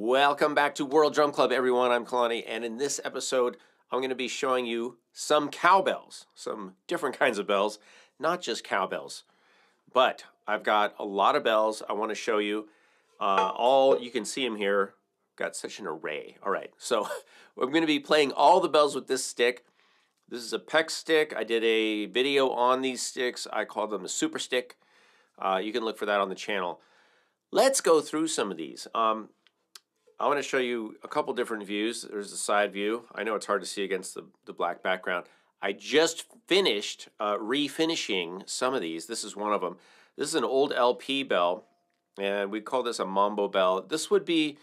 Welcome back to World Drum Club, everyone. I'm Kalani, and in this episode, I'm going to be showing you some cowbells, some different kinds of bells, not just cowbells, but I've got a lot of bells I want to show you. You can see them here. Got such an array. All right, so I'm going to be playing all the bells with this stick. This is a PEX stick. I did a video on these sticks. I call them a super stick. You can look for that on the channel. Let's go through some of these. I want to show you a couple different views. There's the side view. I know it's hard to see against the black background. I just finished refinishing some of these. This is one of them. This is an old LP bell, and we call this a mambo bell. This would be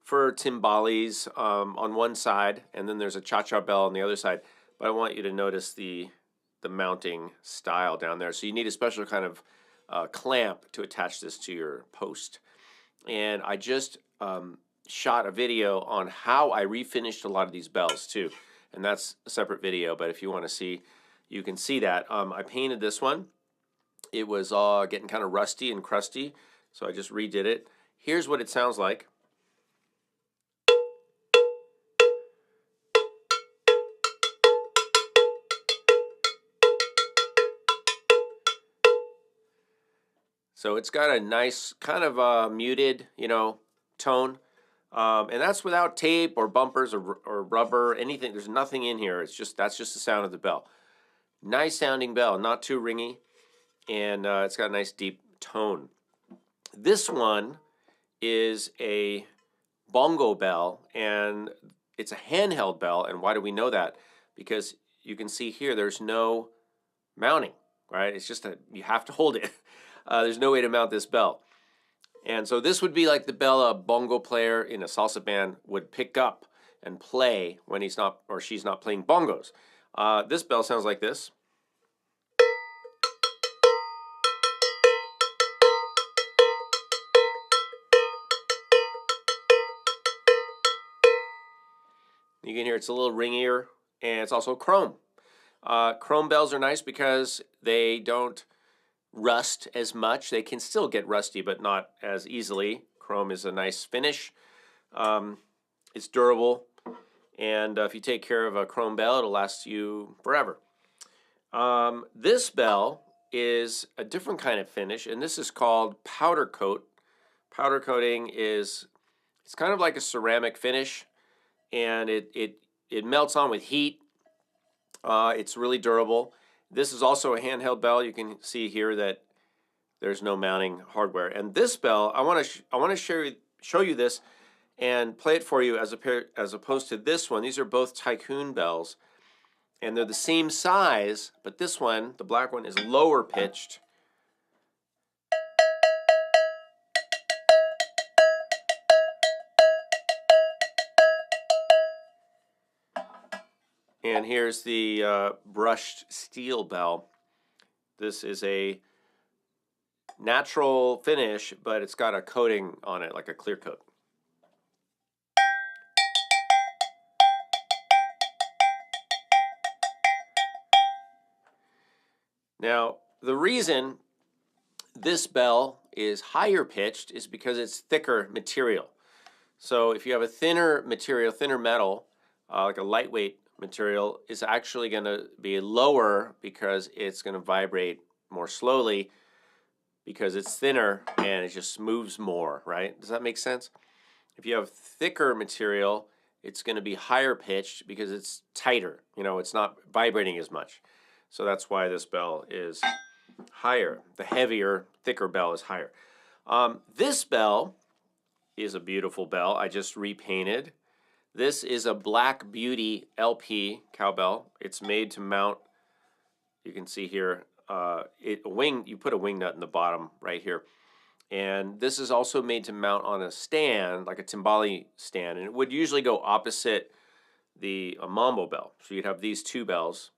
for timbales on one side, and then there's a cha-cha bell on the other side. But I want you to notice the mounting style down there. So you need a special kind of clamp to attach this to your post. And I just shot a video on how I refinished a lot of these bells too, and that's a separate video, but if you want to see, you can see that. I painted this one. It was getting kind of rusty and crusty, so I just redid it. Here's what it sounds like. So it's got a nice kind of muted, tone. And that's without tape or bumpers or rubber, anything. There's nothing in here. That's just the sound of the bell. Nice sounding bell, not too ringy, and it's got a nice deep tone. This one is a bongo bell, and it's a handheld bell. And why do we know that? Because you can see here there's no mounting, right? It's just you have to hold it. There's no way to mount this bell. And so this would be like the bell a bongo player in a salsa band would pick up and play when he's not or she's not playing bongos. This bell sounds like this. You can hear it's a little ringier, and it's also chrome. Chrome bells are nice because they don't rust as much. They can still get rusty, but not as easily. Chrome is a nice finish. It's durable, and if you take care of a chrome bell, it'll last you forever. This bell is a different kind of finish, and this is called powder coat. Powder coating it's kind of like a ceramic finish, and it melts on with heat. It's really durable. This is also a handheld bell. You can see here that there's no mounting hardware. And this bell, I want to show you this and play it for you as opposed to this one. These are both tycoon bells, and they're the same size, but this one, the black one, is lower pitched. And here's the brushed steel bell. This is a natural finish, but it's got a coating on it, like a clear coat. Now, the reason this bell is higher pitched is because it's thicker material. So if you have a thinner material, thinner metal, like a lightweight material, is actually going to be lower because it's going to vibrate more slowly because it's thinner and it just moves more, right? Does that make sense? If you have thicker material, it's going to be higher pitched because it's tighter. It's not vibrating as much. So that's why this bell is higher. The heavier, thicker bell is higher. This bell is a beautiful bell. I just repainted. This is a Black Beauty LP cowbell. It's made to mount, you can see here, you put a wing nut in the bottom right here. And this is also made to mount on a stand, like a timbale stand. And it would usually go opposite the mambo bell. So you'd have these two bells,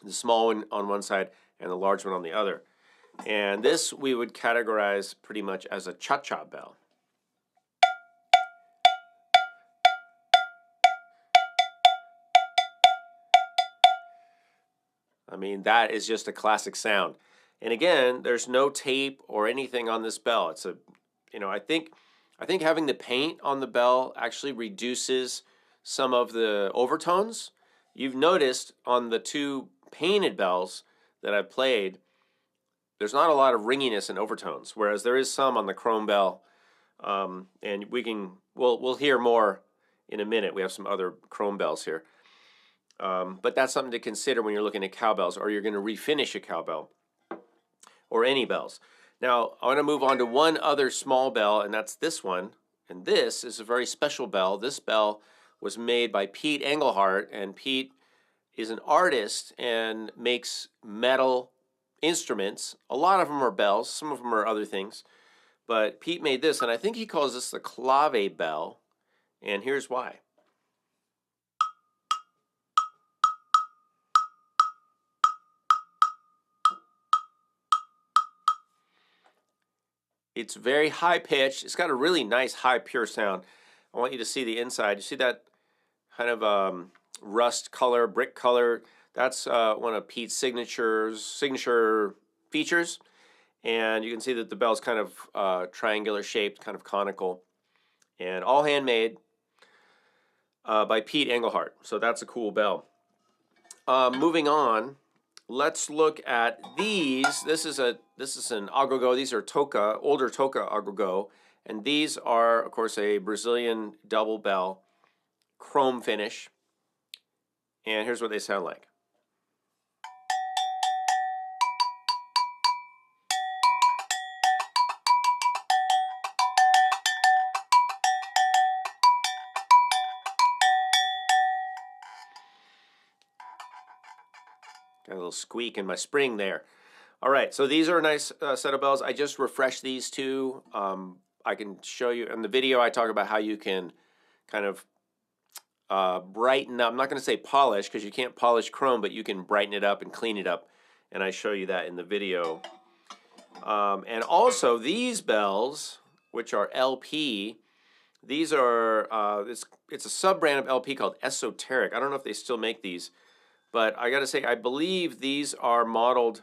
the small one on one side and the large one on the other. And this we would categorize pretty much as a cha-cha bell. I mean, that is just a classic sound. And again, there's no tape or anything on this bell. It's I think I think having the paint on the bell actually reduces some of the overtones. You've noticed on the two painted bells that I've played, there's not a lot of ringiness and overtones, whereas there is some on the chrome bell. And we'll hear more in a minute. We have some other chrome bells here. But that's something to consider when you're looking at cowbells, or you're going to refinish a cowbell or any bells. Now, I want to move on to one other small bell, and that's this one. And this is a very special bell. This bell was made by Pete Engelhardt, and Pete is an artist and makes metal instruments. A lot of them are bells, some of them are other things. But Pete made this, and I think he calls this the Theclav Bell, and here's why. It's very high pitched. It's got a really nice high pure sound. I want you to see the inside. You see that kind of rust color, brick color? That's one of Pete's signature features. And you can see that the bell's kind of triangular shaped, kind of conical, and all handmade by Pete Engelhardt. So that's a cool bell. Moving on, let's look at these. This is an agogo. These are older toca agogo, and these are, of course, a Brazilian double bell, chrome finish. And here's what they sound like. Got a little squeak in my spring there. All right, so these are a nice set of bells. I just refreshed these two. I can show you in the video. I talk about how you can kind of brighten up. I'm not going to say polish because you can't polish chrome, but you can brighten it up and clean it up. And I show you that in the video. And also these bells, which are LP, these are, it's a sub-brand of LP called Esoteric. I don't know if they still make these. But I got to say, I believe these are modeled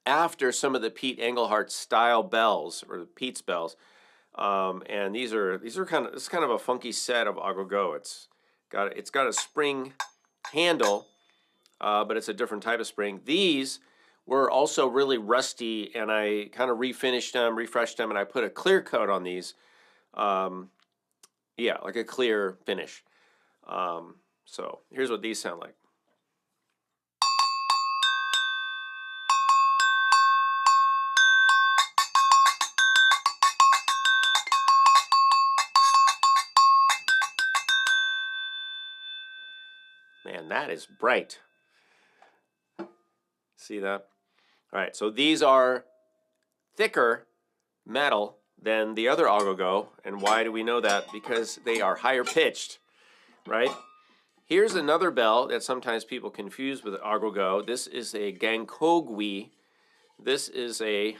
after some of the Pete Engelhardt style bells, or the Pete's bells. And these are kind of a funky set of agogo. It's got a spring handle, but it's a different type of spring. These were also really rusty, and I kind of refinished them, refreshed them, and I put a clear coat on these. Yeah, like a clear finish. So here's what these sound like. Man, that is bright. See that? All right, so these are thicker metal than the other agogo. And why do we know that? Because they are higher pitched, right? Here's another bell that sometimes people confuse with agogo. This is a gankogui. This is a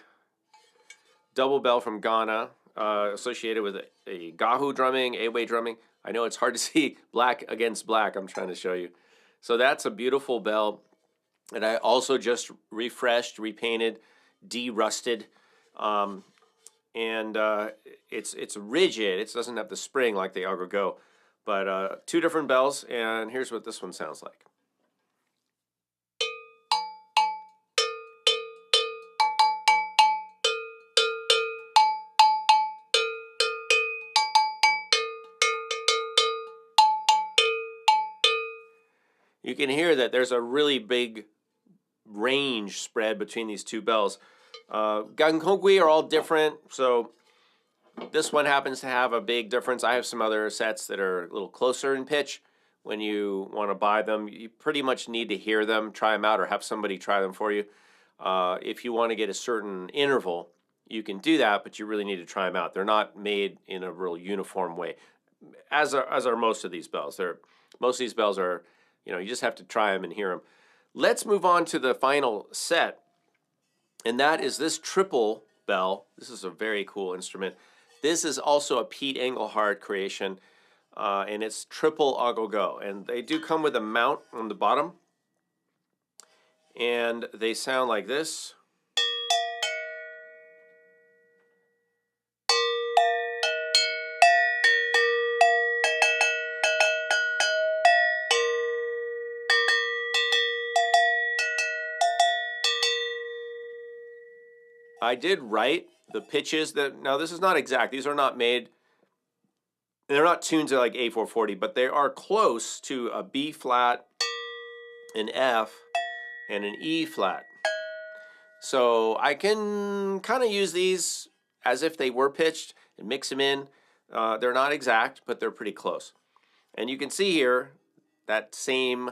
double bell from Ghana, associated with a gahu drumming, A-way drumming. I know it's hard to see black against black. I'm trying to show you. So that's a beautiful bell. And I also just refreshed, repainted, de-rusted. It's rigid. It doesn't have the spring like the agogo. But two different bells, and here's what this one sounds like. You can hear that there's a really big range spread between these two bells. Gankogui are all different, so this one happens to have a big difference. I have some other sets that are a little closer in pitch. When you want to buy them, you pretty much need to hear them, try them out, or have somebody try them for you. If you want to get a certain interval, you can do that, but you really need to try them out. They're not made in a real uniform way, as are most of these bells. Most of these bells are, you just have to try them and hear them. Let's move on to the final set, and that is this triple bell. This is a very cool instrument. This is also a Pete Engelhardt creation, and it's triple agogo. And they do come with a mount on the bottom, and they sound like this. I did write the pitches that, now this is not exact. These are not made, they're not tuned to like A440, but they are close to a B flat, an F, and an E flat. So I can kind of use these as if they were pitched and mix them in. They're not exact, but they're pretty close. And you can see here that same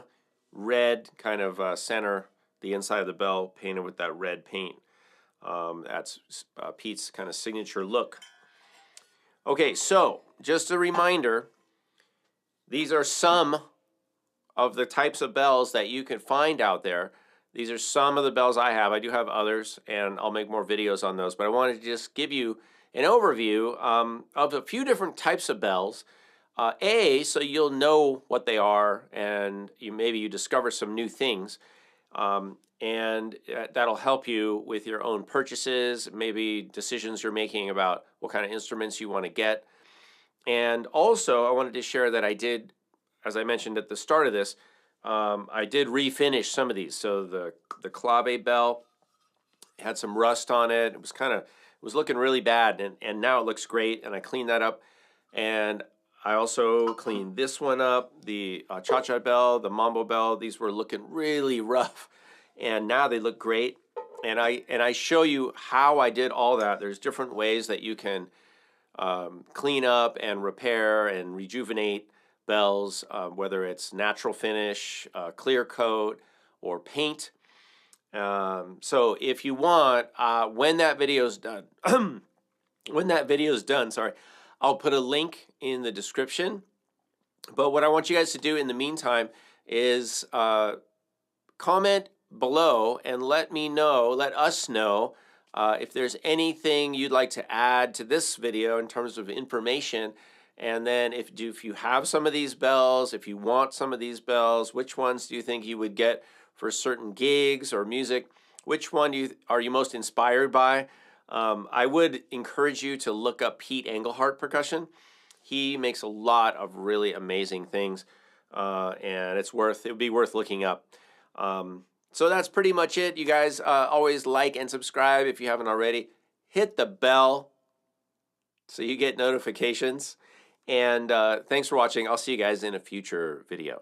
red kind of center, the inside of the bell painted with that red paint. That's Pete's kind of signature look. Okay, so just a reminder, these are some of the types of bells that you can find out there. These are some of the bells I have. I do have others, and I'll make more videos on those. But I wanted to just give you an overview of a few different types of bells. So you'll know what they are, and maybe you discover some new things. And that'll help you with your own purchases, maybe decisions you're making about what kind of instruments you want to get. And also, I wanted to share that I did, as I mentioned at the start of this, I did refinish some of these. So the Theclav Bell had some rust on it. It was looking really bad, and now it looks great. And I cleaned that up, and I also cleaned this one up. The Cha-Cha Bell, the Mambo Bell. These were looking really rough, and now they look great. And I show you how I did all that. There's different ways that you can clean up and repair and rejuvenate bells, whether it's natural finish, clear coat, or paint. So if you want, when that video's done, sorry, I'll put a link in the description. But what I want you guys to do in the meantime is comment below and let us know if there's anything you'd like to add to this video in terms of information. And then if you have some of these bells, if you want some of these bells, which ones do you think you would get for certain gigs or music? Which one are you most inspired by? I would encourage you to look up Pete Engelhardt Percussion. He makes a lot of really amazing things, and it would be worth looking up. So that's pretty much it. You guys always like and subscribe if you haven't already. Hit the bell so you get notifications. And thanks for watching. I'll see you guys in a future video.